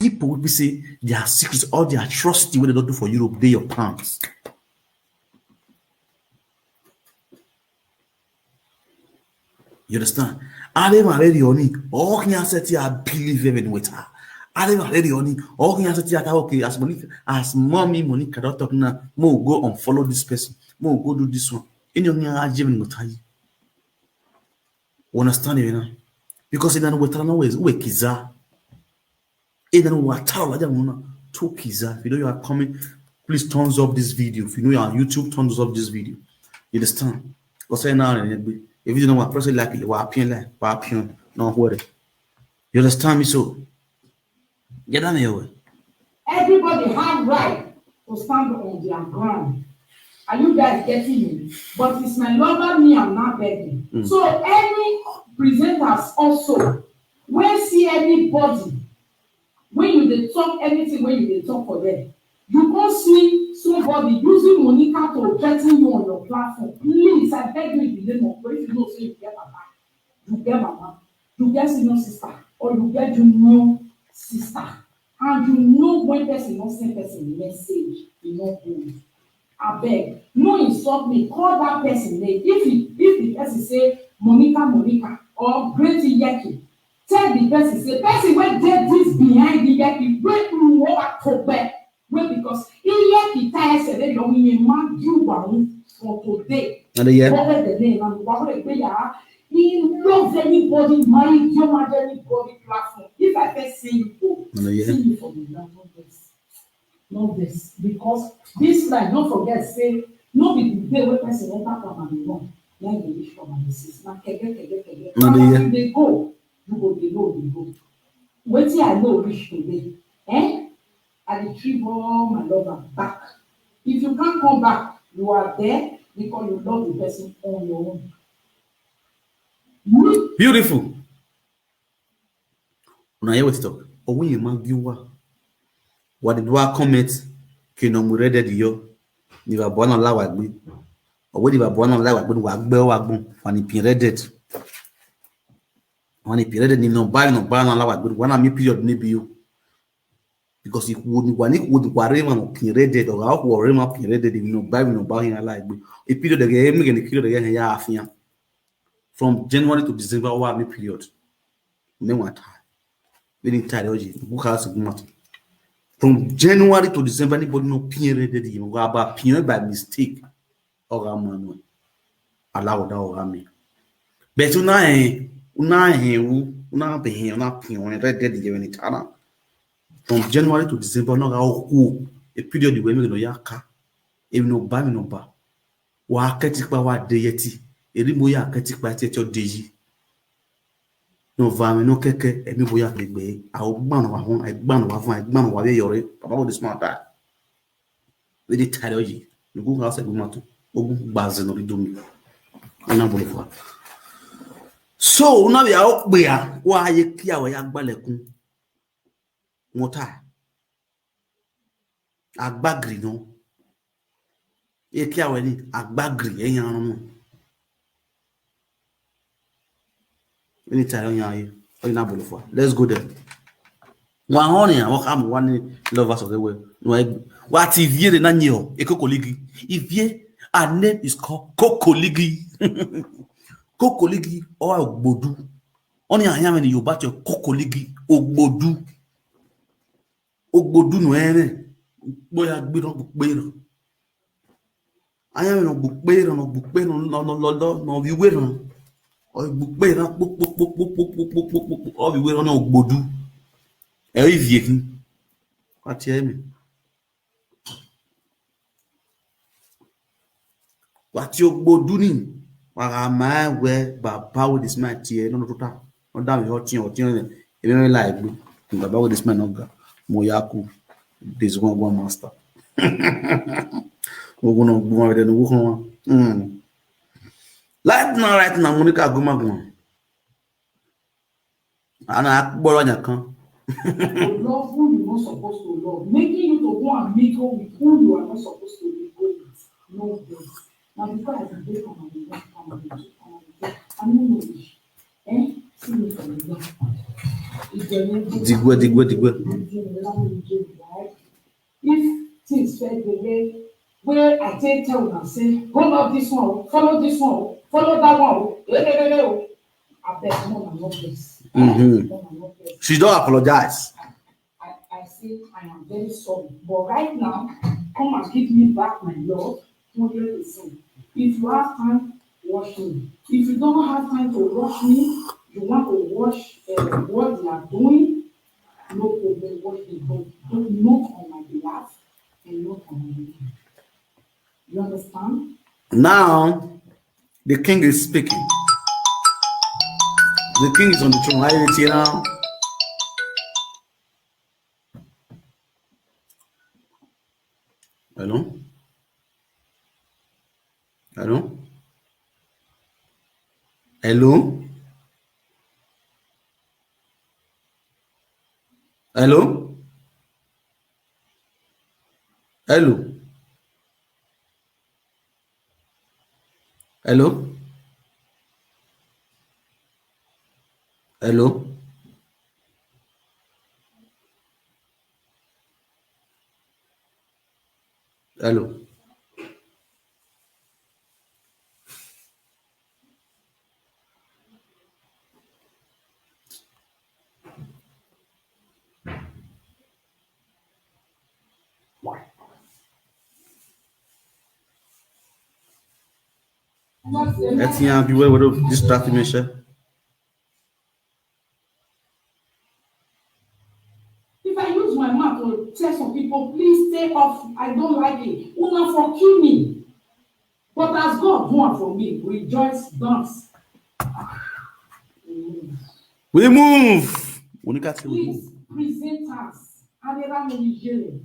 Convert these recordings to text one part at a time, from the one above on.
people will say their secrets, all their atrocity, what they don't do for Europe, they your plans. You understand? I never ready on it. All can say I believe even with her. I never ready on it. All can say okay, as mommy Monica don't talk now, mo go and follow this person, mo go do this one. In your Jimmy will tell you. Understand you know? Because in we tell no we kiza. In we tell like that two kiza. If you know you are coming, please thumbs up this video. If you know you are on YouTube, thumbs up this video. You understand? Because right now, if you don't know what person like it, what opinion, no worry. You understand me? So get down here. Everybody have right to stand on their ground. Are you guys getting me? But it's my lover, me, I'm not begging. So any presenters also, when see anybody, when you they talk anything, when you they talk for them, you can't see somebody using Monica to threaten you on your platform. Please, I beg you in the name of God, if you know, say you get mama, you get mama, you get senior sister, or you get junior sister, and you know when person not send person message, you know who. I beg, no insult me, call that person name. If the person say Monica, or Great Yeki, tell the person, say, person wey get this behind the Yeki, wey you want to back. Well, because Yeki tell say they don't mean man you one for today. And the year. What the name and what the he loves anybody, married you on anybody platform. If I first see you go, see you for the example this. Not this, because this line, don't forget, say, no be the day where person enter from and wrong. Then they reach from and desist. Now, kege. Now, they go, you go, they go. Wait till I know reach today. I retrieve all my lover back. If you can't come back, you are there because you love the person on your own. Beautiful. When I always talk, but when you man you what did I comment? Kino murede diyo. Ni va bona la wagbi. Or when you va bona la wagbi when he perioded. When he perioded ni no buy la wagbi. When I'm period ni biyo. Because if would worry man perioded or how worry man perioded if no buy in a like a period again the period again ya afia. From January to December wa me period. Me want time. Very tired oji. Who has a matter? From January to December, anybody no period you go about period by mistake or manual. Allow that or me. But una read when it from January to December, no go a period you no yaka. If no buy me no ba. Wa ketikpa wa deyeti. Eri mo ya ketikpa ti echo deji. No vame no keke emi boya gbegbe a gban wa fun gban wa be yore papa wo this matter we dey tired oji you go house go mato ogun gbaze no ridomi ona bolo fa so una be a ogbe a wa ye ki awo ya gbalekun mota agbagri no ye ki awo ni agbagri eyan run anytime you let's go there. One honey, one lovers of the world. What if you didn't know a cocoligi? If ye, our name is called Cocoligi. Cocoligi or Bodu. Only I am in you but your Cocoligi or Bodu. Ogbodu no ene. Boy, I'd be no book bearer. I am no book bearer, no you will. Or book all the way on Ogbodu. Viking. What hear me? What you Ogbodu ni? Why where Baba with this man here? No, total. No, damn your thing. Even like Baba with this man, no, Moyaku. This one master. We're gonna go over there and walk on. Right now, Monica Gumagwan. And I borrow your con. Love who you're not supposed to love, making you to go and mingle with who you are not supposed to be going with. No this. Now, before I can take on my I'm not See me from the Digwe. Nigeria, right? If things fair the way where I tell una say, go love this one, follow this one, follow that one, abeg more na no vex. She don't apologize. I say I am very sorry, but right now, come and give me back my love 100%. If you have time, wash me. If you don't have time to wash me, you want to wash what they are doing, no problem, wash me. But don't not on my behalf and not on my behalf. You understand? Now, the king is speaking. The king is on the throne. Are you ready now? Hello? Hello? Hello? Hello? Hello? Hello? Hello? Hello? Let's hear you what this traffic measure. If I use my mouth to tell some people, please stay off, I don't like it. Una for kill me. But as God won for me, rejoice, dance. We move. Please present us. Another Nigeria.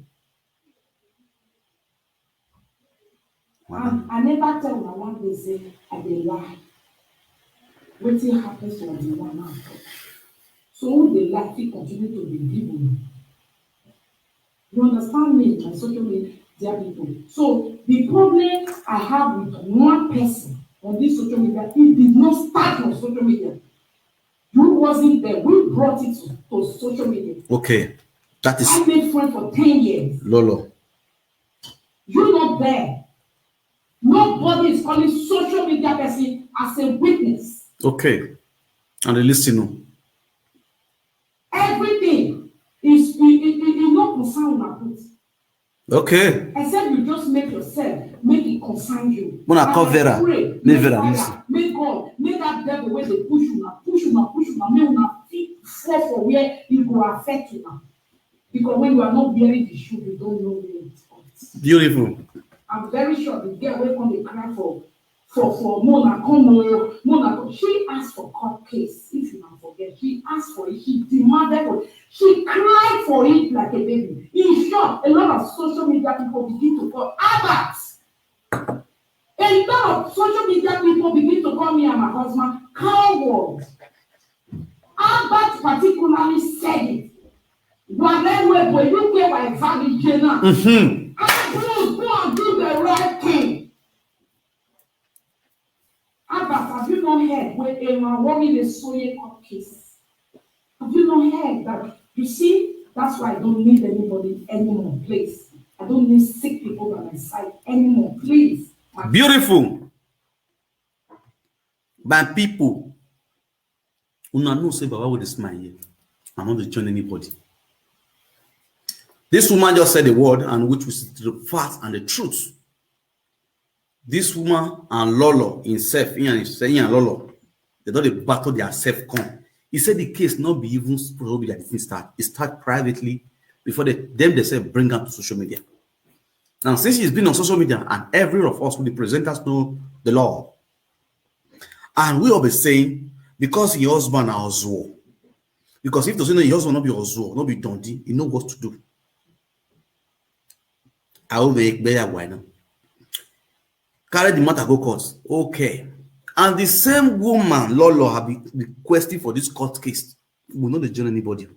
And I never tell my one day say I dey lie. Wetin happens to the one now? So who dey lie fit continue to be people. You understand me, my social media people. So the problem I have with one person on this social media, it did not start on social media. You wasn't there. We brought it to social media. Okay. That is. I made friends for 10 years. Lolo. You're not there. Nobody is calling social media person as a witness. Okay. And they listen. Everything is not concerned about. Okay. Except you just make yourself, make it concern you. When I call Vera, make Vera, make God, make that devil where they push you now, make you fit fall for where it will affect you now. Because when you are not wearing the shoe, you don't know where it's at. Beautiful. I'm very sure the girl will come to cry for Mona come. She asked for court case, if you can forget. She asked for it, she demanded for it, she cried for it like a baby. In short, a lot of social media people begin to call Albert. A lot of social media people begin to call me and my husband coward. Albert particularly said it. When you get my family Jenna, go and do the right thing. Albert, have you not heard when a woman is sewing court case? Have you not heard that? You see, that's why I don't need anybody anymore, please. I don't need sick people by my side anymore, please. Beautiful. By people, una know say Baba with a smile here. I'm not to join anybody. This woman just said the word, and which was the fact and the truth. This woman and Lolo himself, he and Lolo, they don't battle their self-con. He said the case not be even supposed to be like this start. It start privately before they say bring her to social media. Now, since she's been on social media, and every of us, the presenters know the law, and we all be saying because your husband are Ozuo, because if the your husband not be Ozuo, not be Dondi, you know what to do. I will make better why now. Carry the matter go court. Okay. And the same woman, Lolo, have been requesting for this court case. Will not join anybody.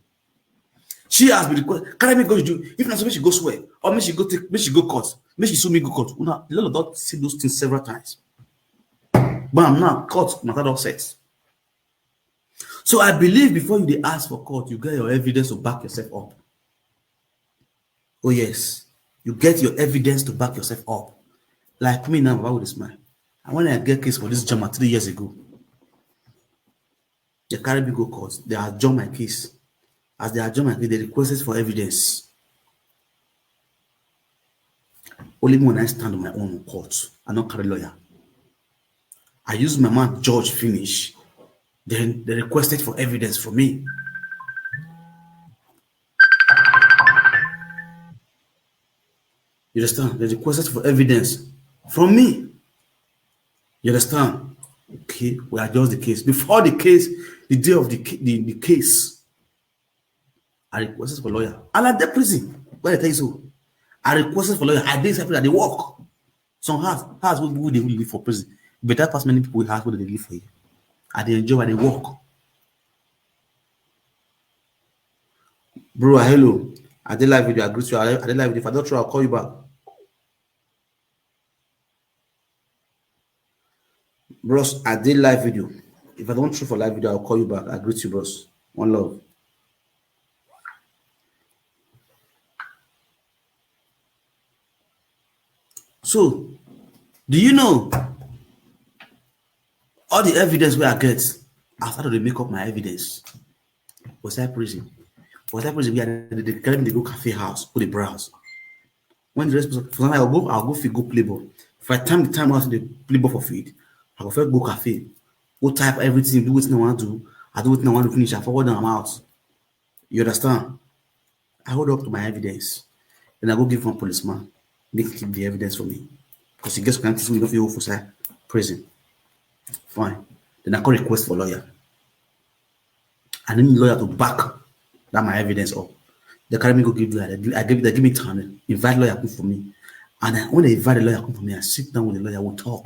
She has been requested. Carry me go to do. If not, so she go swear. Or may she go court. May she sue me go court. Lolo don't see those things several times. But I'm not court matter all set. So I believe before you ask for court, you get your evidence to back yourself up. Oh yes, you get your evidence to back yourself up. Like me now, why would this man? And when I get case for this German 3 years ago, they carry me go court. They adjourn my case. As they adjourn my case, they requested for evidence. Only when I stand on my own in court, I not carry lawyer. I use my man judge finish. Then they requested for evidence from me. You understand? They requested for evidence from me. You understand? Okay, we adjust the case. Before the case, the day of the case, I requested for lawyer. And at the prison, where I tell you so, I requested for lawyer. I did something that they work. Some house who they will live for prison. Better pass many people have what they live for you. And they enjoy where they work. Bro, hello. I did live video. I agree with you. I did live video. If I don't try, I'll call you back. Bros, I did live video. If I don't true for live video, I'll call you back. I agree with you, bros. One love. So, do you know all the evidence where I get? I started to make up my evidence. Was that prison? Was that prison? They carry me to go cafe house, go the browse. When the rest, for example, I'll go feed, go play ball. If I time the time out to play ball for feed, I go first go cafe, go type everything, do what I want to do. I do what I want to finish. I forward them out. You understand? I hold up to my evidence. Then I go give one policeman, make keep the evidence for me. Because he gets penalties, we don't feel for say prison. Fine. Then I call request for lawyer. I need lawyer to back that my evidence up. They carry me go give lawyer. They give me time. Invite lawyer come for me. And when they invite the lawyer come for me, I sit down with the lawyer, we'll talk.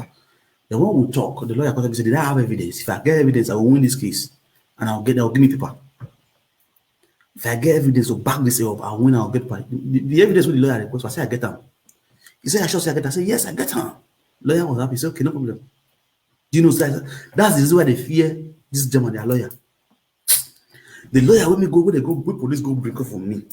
The one we talk, the lawyer comes and say, did I have evidence? If I get evidence, I will win this case. And they'll give me paper. If I get evidence to back this up, I'll win, I'll get paper. The evidence with the lawyer request, I say I get them. He said, I should say I get them. I say, yes, I get them. Lawyer was happy. He said, okay, no problem. Do you know that's the reason why they fear this German, their lawyer. The lawyer when police go break up for me.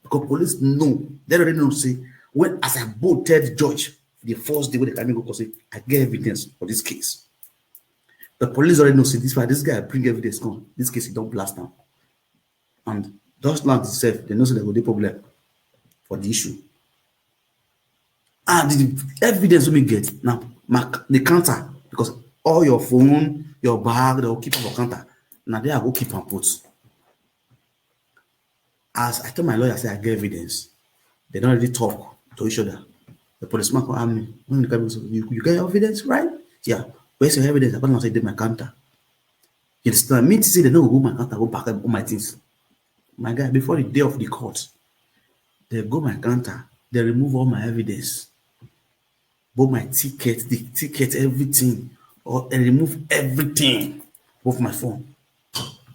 Because police know, they already know, say, when as I both tell the judge the first day when they come go say, I get evidence for this case. The police already know, say, this guy bring evidence on. This case, he don't blast now. And those land itself, they know say they go the problem for the issue. And the evidence we get now, the counter, because all your phone, your bag, they'll keep on the counter. Now they are go keep and put. As I told my lawyer, I said I get evidence. They don't really talk to each other. The policeman call me. When they come, you get evidence, right? Yeah. Where's your evidence? I can't say they my counter. You understand? Me to say they don't go my counter, go pack up all my things. My guy, before the day of the court, they go my counter, they remove all my evidence. Both my ticket, the ticket, everything. Or they remove everything off my phone.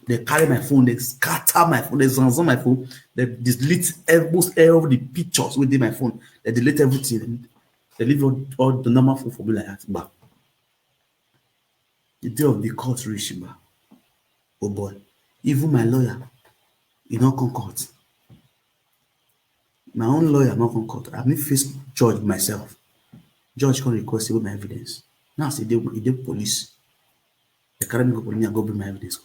They carry my phone, they scatter my phone, they zanzan my phone, they delete almost all the pictures within my phone. They delete everything. They leave all the normal phone for me like that. But the day of the court reach, oh boy, even my lawyer, he not come court. My own lawyer not come court. I may face judge myself. Judge can request with my evidence. Now say they police. They carry me go police and go bring my evidence.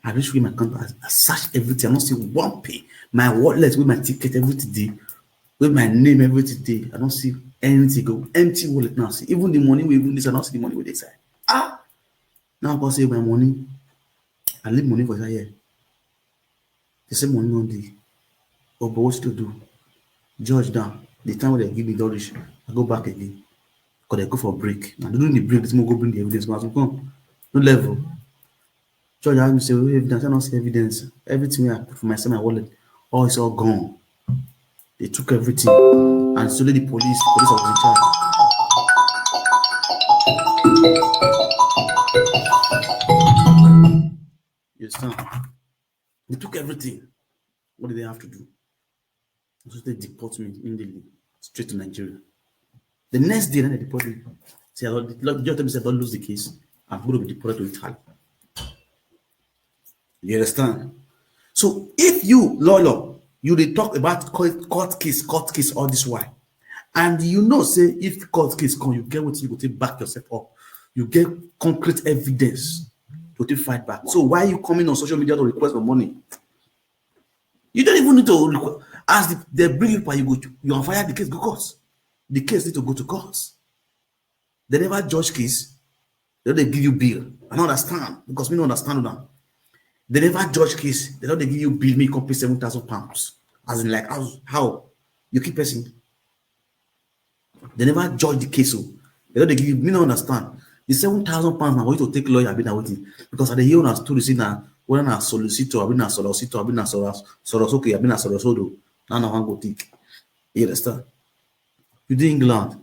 I reach with my account, I search everything. I don't see one pay. My wallet with my ticket everything day, with my name everything day. I don't see anything go empty wallet now. See even the money we even this, I don't see the money with this side. Now I can say my money. I leave money for that here. They say money on the. Oh, but what to do? Judge down. The time when they give me the reach, I go back again. Because they go for a break. Now during the break, this more go bring the evidence. But I come no level. Judge asked me say, oh, evidence, I don't see evidence. Everything I put for myself, my wallet, oh, it's all gone. They took everything. And slowly the police was in charge. You understand? They took everything. What did they have to do? So they deport me immediately straight to Nigeria. The next day, then they deport me. Say, the judge told me, don't lose the case. I'm going to be deported to Italy. You understand? So if you, lawyer, You they talk about court case all this while. And you know, say if court case come, you get what you go to back yourself up. You get concrete evidence to take fight back. So why are you coming on social media to request for money? You don't even need to request. As they bring you, you on fire the case, go court. The case need to go to court. They never judge case. They don't give you bill. I don't understand because we don't understand now. They never judge case. They don't give you bill. Me come pay £7,000. As in like how you keep pressing. They never judge the case. So they don't give you. Me don't understand. The £7,000 now for you to take lawyer. I've been waiting because at the hearing to receive now when I solicitor, I've been a solicitor, I've been a soros. Okay, I've been a soros. Now I want go take. You understand? You do England.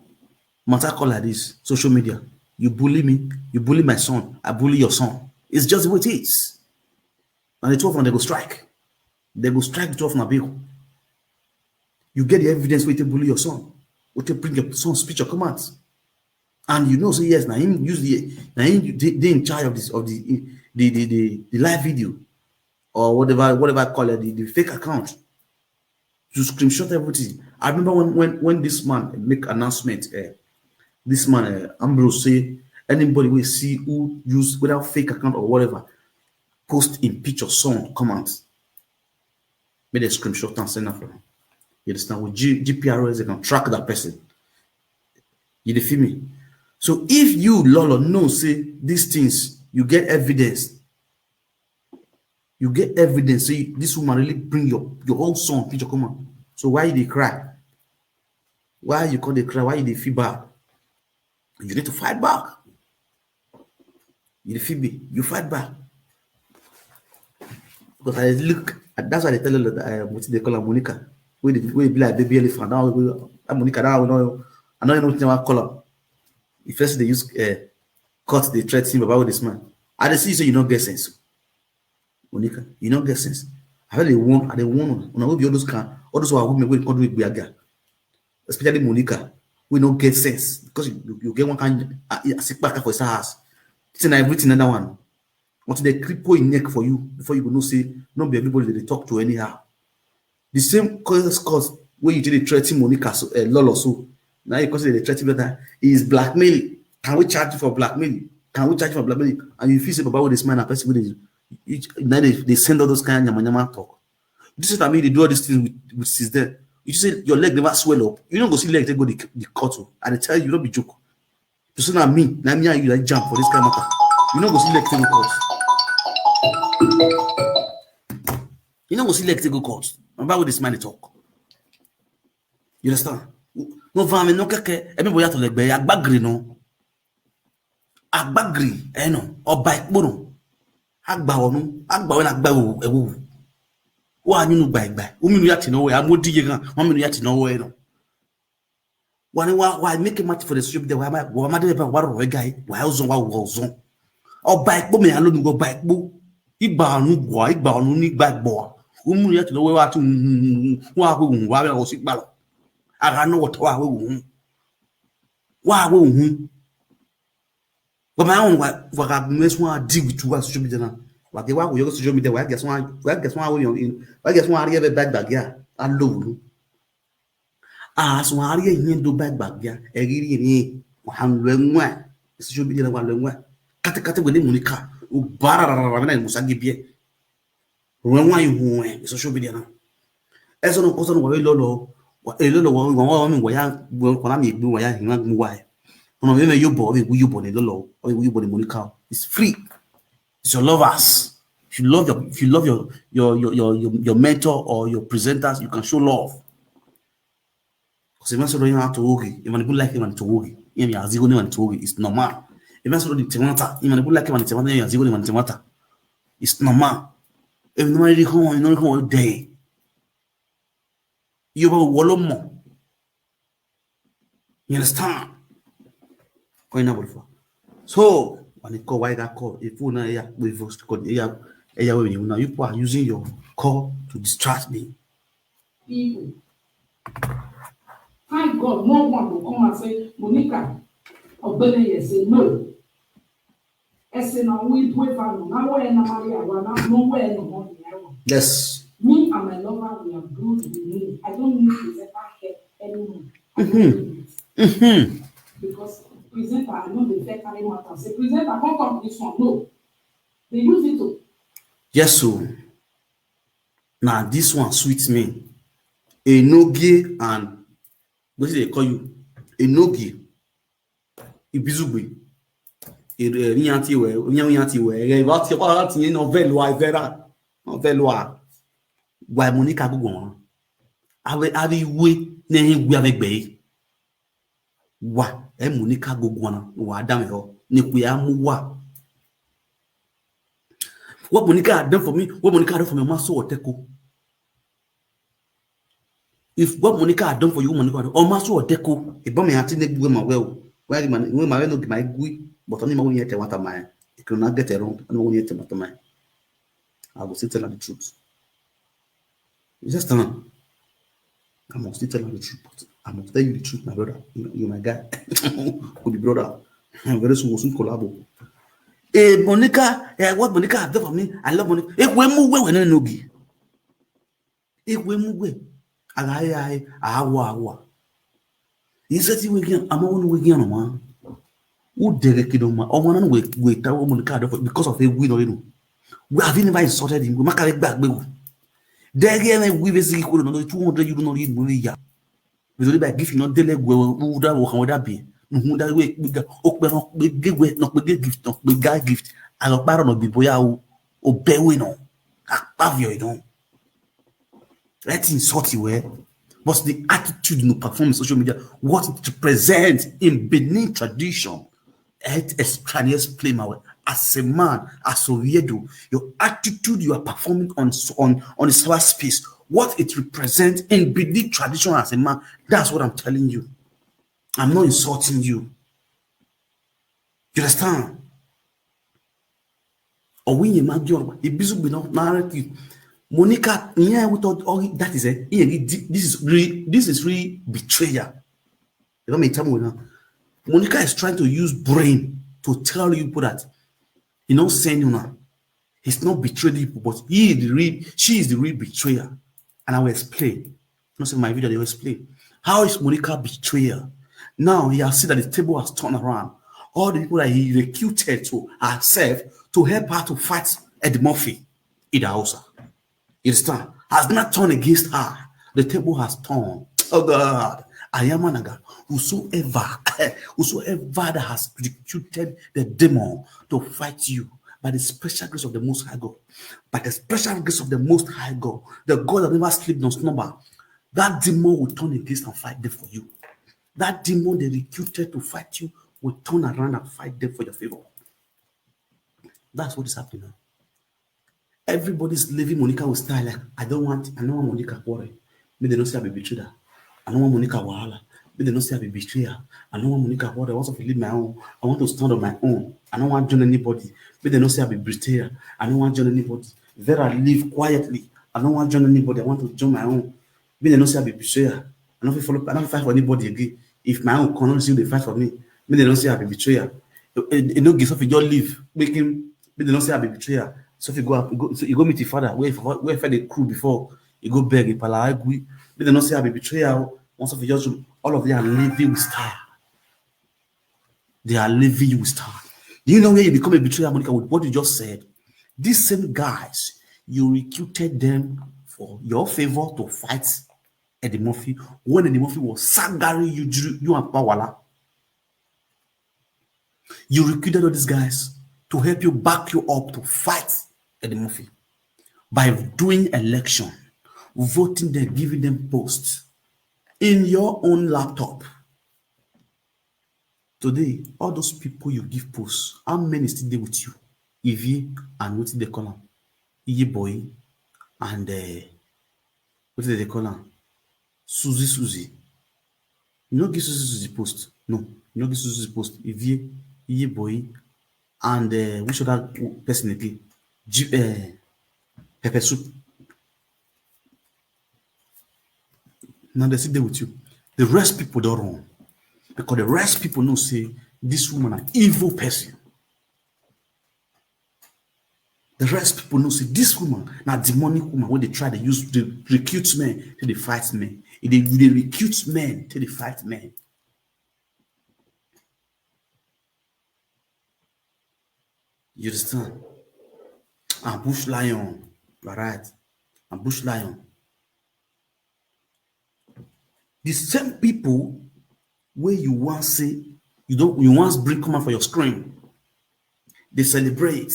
Matter call like this. Social media. You bully me. You bully my son. I bully your son. It's just the way it is. And the two of them, they go strike. They go strike the two of them bill. You get the evidence where you bully your son. Where you bring your son's speech or commands. And you know, so yes, now him use they in charge of this the live video or whatever I call it, the fake account to screenshot everything. I remember when this man make announcement, this man Ambrose say anybody will see who use without fake account or whatever, post in picture, song, comments, made a screenshot and send that for him. You understand? With GPRS, they can track that person. You feel me? So if you, Lolo, know, say these things, you get evidence. You get evidence. Say this woman really bring your own son, picture, come on. So why they cry? Why you call they cry? Why they feel bad? You need to fight back. You feel me? You fight back. Because I look, that's why they tell you that what they call her Monica. We be like baby elephant. Now Monica, now we know. I know you know what color. If first they use cut, they threaten about this man. I see so you don't get sense. Monica, you don't get sense. I heard they warn, when I will be all those who are women will do it be a girl. Especially Monica, we don't get sense because you get one kind of sick back for his house. It's an everything another one. Until they cripple in neck for you before you go no say, not be everybody they talk to anyhow. The same cause where you did threaten Monica Lolo so. Now you consider the threat that is blackmail. Can we charge you for blackmail? Can we charge you for blackmail? And you feel say about this man, a person with now they send all those kind of yama talk. This is what I mean. They do all these things with is there. You just say your leg never swell up. You don't go see leg they go the cut. And they tell you don't be joke. You say now me and you like jump for this kind of matter. You don't go see leg take go cut. You don't go see leg take go cut. About what this man they talk. You understand? No vame no keke ebe boya to legbe agbagri no agbagri no oba ipo no agba onu agba we agba ewu wa nyunu gba igba ominu ya ti no we amodi ye gan won minu ya ti no we no wa make a match for the social media wa ma de be wa ro guy wa ozon wa wo ozon oba ipo me alo ni go ba ipo igba onu ni gba igbo ominu ya ti no we wa ti wa ko wa be o si gba lo I know what wa we but my own what mess one deal with two social media now. What they wa go social media, I guess one we in I guess one area back yeah. I love as one area in do back yeah. E riri ni Umenmwan social media na Umenmwan kate we Monica o barara na musagi bie Umenmwan you social media na eso no koso no we lolo elolo won mi waya ko na mi gbe waya hin mu waya ono me you bo ni lolo or you bo ni Monica. It's free. It's your lovers. If you love your mentor or your presenters, you can show love. Because if you don't have to work, if you like him to work, if you are zero ni to work, it's normal. If you don't temata, if you like him to temata, you are zero ni temata. It's normal. If you don't really come all day. You will wallow more. You understand? So, when you call why that call, if you know we voice code, now you are using your call to distract me. People. Thank God, no one will come and say, Monica, or Benny, say no. I say now we pray for now we're not Maria, nowhere no more. Yes. Me, and my lover, we are good with me. I don't need presenter help anymore. I don't need it. Because presenter, I know the fair carry matter. Say, presenter, come this one. No. They use it to. Yes, so now this one sweets me. Enogie and what do they call you? Enogie. Ibizugbe. Nyanti we. What you no vera. No velwa. Why Monica go on? Abi we ne hin gbe abegbe. Wa e Monica go on. Wa dam ho. Ni ku ya mu wa. What Monica had done for me, what Monica had done for me, my soul teko. If what Monica had done for you, Monica, or my soul teko, a bomb had to go my well. Where the man, when my no my gui, but only my own yet what am I? It could not get around, and only yet what am I? I will still tell the truth. It's just I must still tell the truth, but I must tell you the truth, my brother. You're my guy. Could be brother. Very soon we'll soon collabo. Monica, what Monica have done for me, I love Monica. If we move when no gi. If we move, awa. He said, "You again, I'm on again, man. Who directed on my own way? Wait, that woman because of a win or you. We have never insulted him. We make it back. There again, we basically could not 200 you don't need money. We only by giving not delay. Who that be? Who that way? We got give way, not we gift, not we guy gift. I don't borrow no be boya o bewe no. Pavio, you know. Let's insult you, eh? What's the attitude you perform in social media? What it represents in Benin tradition? It extraneous play my way. As a man, as a weirdo, your attitude you are performing on the cyber space, what it represents in Benin tradition as a man, that's what I'm telling you. I'm not insulting you. You understand? Or when you man your it busy be not narrative. Monica, yeah, we thought all that is it. This is really betrayal. You know me tell me now. Monica is trying to use brain to tell you that you know saying you know he's not betrayed people, but she is the real betrayer. And I will explain. Not in my video, they will explain. How is Monica betrayer? Now he has seen that the table has turned around. All the people that he recruited to herself to help her to fight Eddie Murphy in the house. You understand? Has not turned against her. The table has turned. Oh God. I am an God. Whosoever that has recruited the demon to fight you by the special grace of the Most High God, by the special grace of the Most High God, the God that never sleeps nor slumber, that demon will turn against and fight them for you. That demon they recruited to fight you will turn around and fight them for your favor. That's what is happening now. Everybody's leaving Monica with style like, I don't want Monica worry. Me they don't say I be betrayed. I don't want Monica wahala. Me they don't say I be betrayed. I don't want Monica worry. I want to live my own. I want to stand on my own. I don't want to join anybody. Me they don't say I be betrayed. I don't want to join anybody. Vera live quietly. I don't want to join anybody. I want to join my own. Me they don't say I be betrayed. I don't fight for anybody again. If my own cannot see they fight for me, me they don't say I be betrayed. You know, give something just leave. Make him. Me they don't say I be betrayed. So if you go meet your father, where the crew before you go beg in Palagui, but they not say I be betrayal. Once of just all of them are living with star. They are living with star. Do you know where you become a betrayer, Monica, with what you just said? These same guys, you recruited them for your favor to fight Eddie Murphy when Eddie Murphy was sagaring you and Pawala. You recruited all these guys to help you back you up to fight Eddie Murphy by doing election, voting them, giving them posts in your own laptop. Today, all those people you give posts, how many still there with you? Evie and what did they call them? Iye boy and what did they call them? Susie. You know give Susie post? No, you know give Susie post. Evie, Iye boy, and which other person again? Pepper soup. Now they sit there with you. The rest people don't run. Because the rest people know say this woman an evil person. The rest people know say this woman now demonic woman when they try to use the recruit men to the fight men. They recruit men to the fight men. You understand? And bush lion, you are right. And bush lion. The same people where you once say you once bring come out for your screen, they celebrate.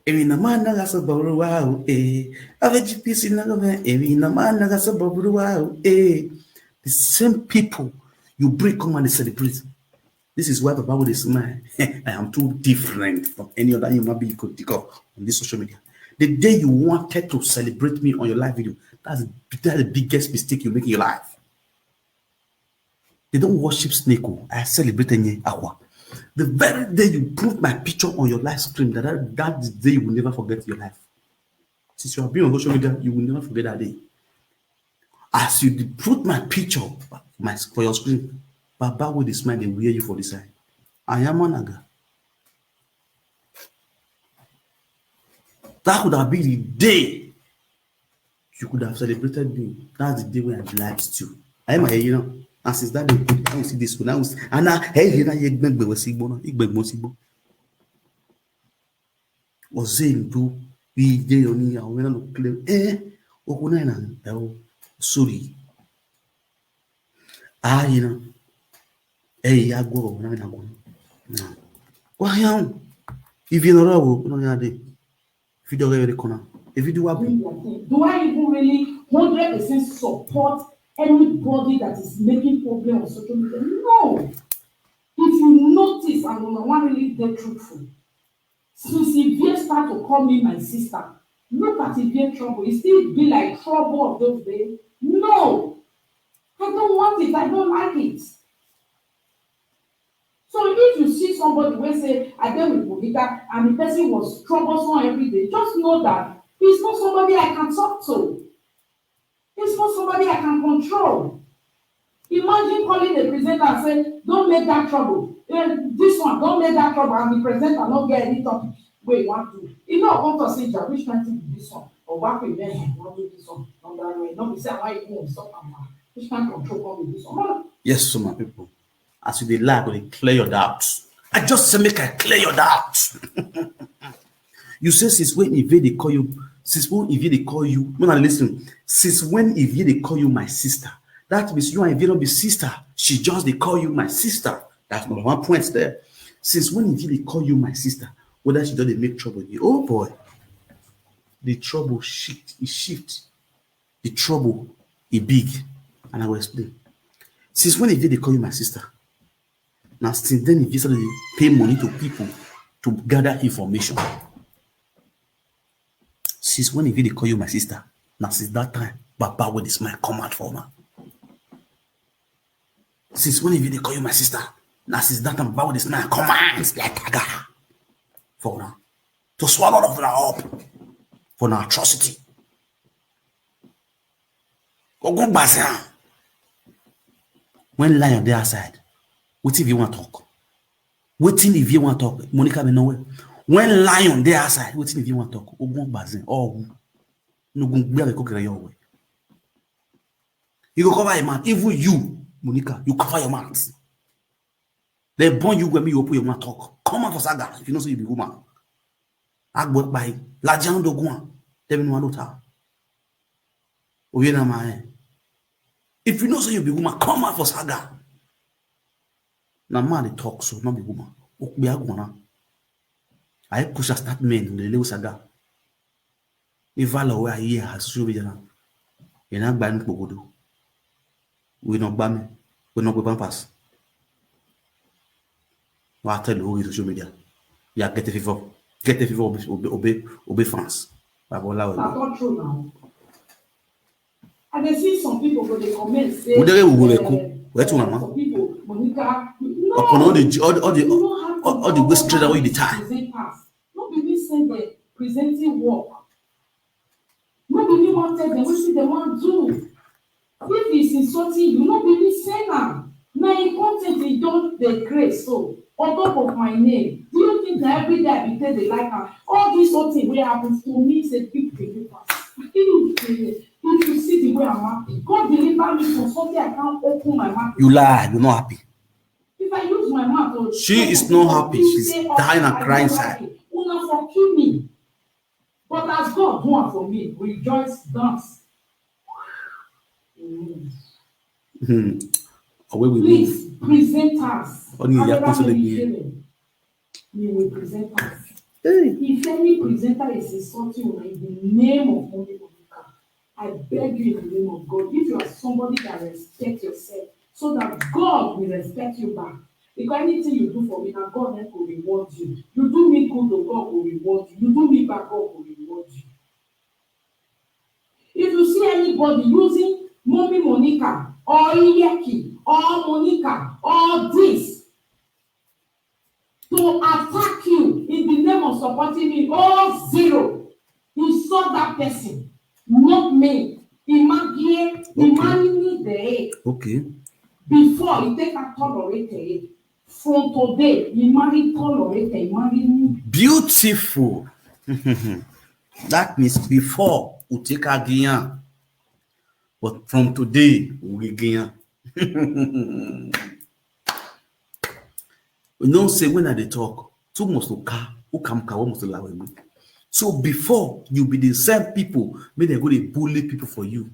Every man nagasa baburu wow, AVGPC nagame, every man nagasa baburu wow, The same people you bring come and they celebrate. This is why the Bible is mine. I am too different from any other human being you could think of on this social media. The day you wanted to celebrate me on your live video, that's the biggest mistake you make in your life. They don't worship snake. I celebrate any aqua. The very day you put my picture on your live stream, that day you will never forget your life. Since you have been on social media, you will never forget that day. As you put my picture for your screen, Baba with his smile, they will hear you for the side. I am Anaga. That could have been the day you could have celebrated me. That's the day when I relaxed you. I am here, you know. And since that day, I see this one. And now, hey, here I am. Ozin do we day on here. When I look clear, sorry. You know. Hey, I go. No. Why am? If you know, if you don't have the corner, if you do, do I even really 100% support anybody that is making problem on social media? No. If you notice, and Umenmwan really get truthful. Since Ivie start to call me my sister, look at Ivie trouble. It still be like trouble of those days. No, I don't want it. I don't like it. So if you see somebody who say, I dealt with Monica and the person was troublesome every day, just know that he's not somebody I can talk to. He's not somebody I can control. Imagine calling the presenter and saying, don't make that trouble. This one, don't make that trouble, and the presenter not get any topic where you want to. You know, want to say, which kind of thing do this one? Or what we mean, not do this one. Not that way. Not be saying, why you won't stop and which kind of control come with this one? Yes, so my people. As you lie, they clear your doubts. I just say make I clear your doubts. You say since when Ivie they call you, since when Ivie they call you, when I listen, since when Ivie they call you my sister, that means you and Ivie don't be sister. She just they call you my sister. That's number one point there. Since when Ivie they call you my sister, whether she doesn't make trouble with you, oh boy, the trouble shift. The trouble is big, and I will explain. Since when Ivie they call you my sister, now since then Ivie started to pay money to people to gather information. Since when Ivie they call you my sister, now since that time, Baba with this man come out for me. Since when Ivie they call you my sister, now since that time, Baba with this man commands like tiger for now to swallow all of that up for an atrocity. Go back. When lion there outside, what if you want to talk? What if you want to talk? Monica be nowhere. When lion there outside, what if you want to talk? Go bazin. Oh, no go be cook your way. You go cover your mouth. Even you, Monica, you cover your mouth. They born you when you open your mouth talk. Come out for saga if you know so you be woman. I work by la jang do go. They no one ta. Oye na ma. If you know so you be woman, come out for saga. Na man they talk so not be woman. Be agona. I push a start men the little saga. If valor where here has social media now. You not ban pogodo. We not ban. We not go pass. I tell you social media. Yeah, get a favor. Get a favor. Obey France. That's not true now. And I see some people when they comment say, some people, Monica, no, all the way straight away the time. No be say they presenting work. No be wanted them, we see they want do. If it's insulting you, no be say now. Now in content they don't they create so on top of my name. Do you think think that every day I be tell they like her. All this whole thing wey happen to me is a big deliverance. If you see the way I'm happy, God deliver me from something I can't open my mouth. You lie, you're not happy. If I use my mouth, She is not happy. She's dying and crying inside. Una forgive me. But as God do it for me, rejoice, dance. Away we Please present us. Only you will present us. Hey. If any presenter is insulting you in the name of Mommy Monica, I beg you in the name of God, if you are somebody that respects yourself, so that God will respect you back. Because anything you do for me, now God will reward you. You do me good, God will reward you. You do me bad, God will reward you. If you see anybody using Mommy Monica or Iyeki or Monica or this to attack you in the name of supporting me, all zero, insult that person, not me. Imagine the okay. Before you take a tolerated. From today, you marry tolerated, marry beautiful. That means before we take a gian, but from today we gian. We don't say when they talk, two must car, who come must allow me. So before you be the same people, may they go to bully people for you.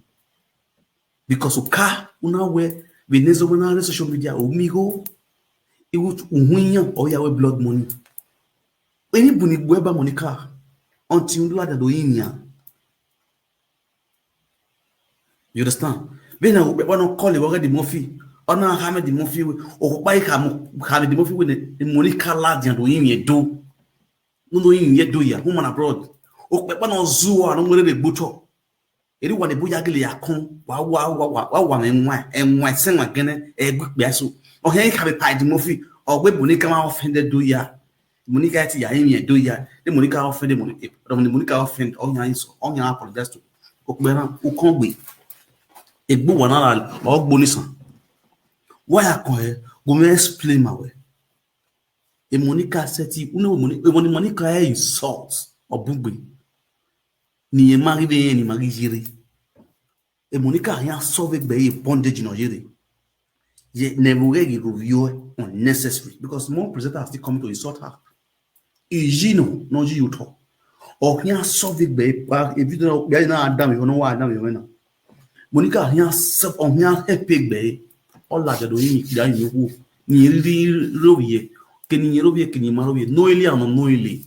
Because car, una where Venezuela when social media omigo, it would or your blood money. Anybody weba Monica until you do inya. You understand? When I want to call you already Murphy, or now Hamid the Murphy, or buy Hamid the Murphy with the Monica lad and doing ye do. No in yet do ya, woman abroad. O Pepano Zoo and only the butcher. Anyone the Buyagli Yakon, and why sing again a good besso, or hey, have a pie the Murphy, or web Monica offended do ya. Monica ya do ya, the Monica offended the Monica offend on your apologize to Okbera, who can't wait. A book one or bonison. Why I call her, go me explain my way. A Monica said, you know, when Monica insult or booby. Ni marry any magiziri. A Monica here solve by a bondage in Nigeria. Yet never review unnecessary because more presenters are still coming to insult her. Ijino, no you talk. Or here solve it by if you don't know, Adam, you know why Adam, you know. Monica here self on here epic bay. All that doing you nearly rovier. Can you rovier? Can you marry? Knowingly or unknowingly?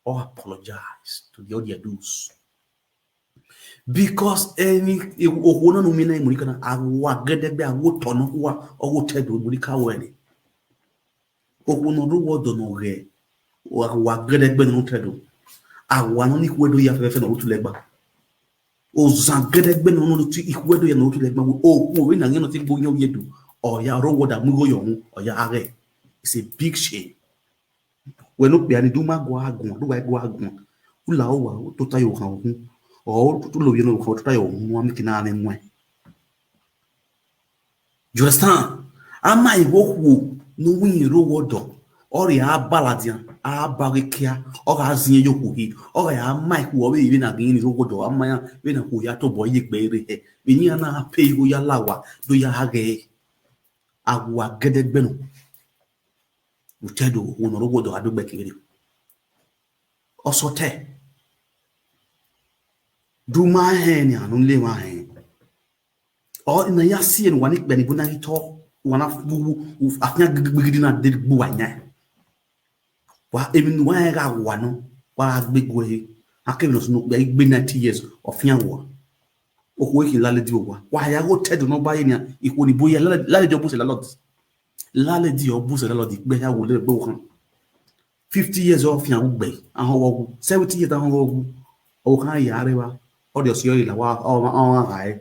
Or apologize to the audience. Because any one no mean Monica na awa gede be awo tono wa owo tedo Monica weni. Owo no ro wodo no re. Wa gede be no tedo. Awa no ni kwedo ya fefe no tulegba. O zangedegbe no no ti ikwedo ya no to legba o we na no ti gbo yan yedu o ya ro woda mu go yon o ya are. It's a big shame. We no bia ni do ma go agun do wa go agun ula o wa to tayo kan ohun o to lo ye no ko to tayo ohun wa mi kina na nwe. You understand? Ama iwoku no win ro wodo or ya baladian a barikia or azin yoku hi or ya mike wo we even again ro wodo amaya we na ko ya to boy gbe re he eni na pay go ya lawa do ya hage awa gedegbe no utedo wono ro wodo adogbe kiri osote do my hen ya no le ma hen or na ya see en wani gbe ni bona hito wana fu afnya gbigidi na de gbu anya wa even why ga wano wa gbegwe akemi no gbe 90 years of yan wo okwo ki lale di wa ya go tedo no baye ni iko ni boye lale di obu se la lodi gbe ya wo le gbe kan 50 years of yan gbe ahon wo 70 years ahon wo o kan ya rewa o de so la wa o ai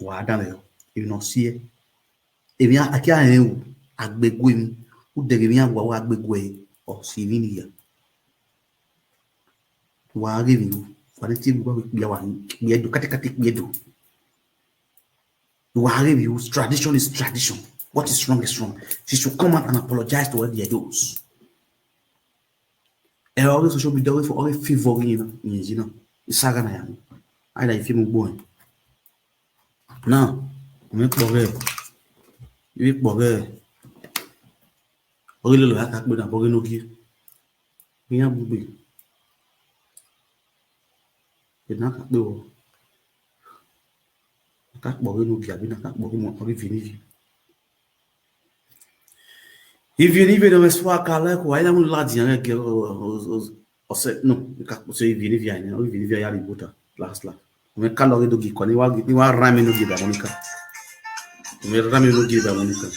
wa dan le you know see ebi akia en agbegwe mi o dere mi agwa wa agbegwe o si mi ni ya wa re mi fa ti gba bi wa bi edu katikati bi edu wa re mi tradition is tradition. What is wrong is wrong. She should come out and apologize to what they do. e ori social media ori for ori favori ni jina isaga na ya ai da ifi mu gbo na mi po re ori lo aka pe na bo no gi mi ya gbugbe na ka pe o ka po re no gi abi na ka po mo ori vini Ivieni vede me sua cala ko ai la mun la dian ke o se no ka se ivieni via ne o ivieni via ya ributa la me calore do gi ko ni wa rame no gi da monica me rame no gi da monica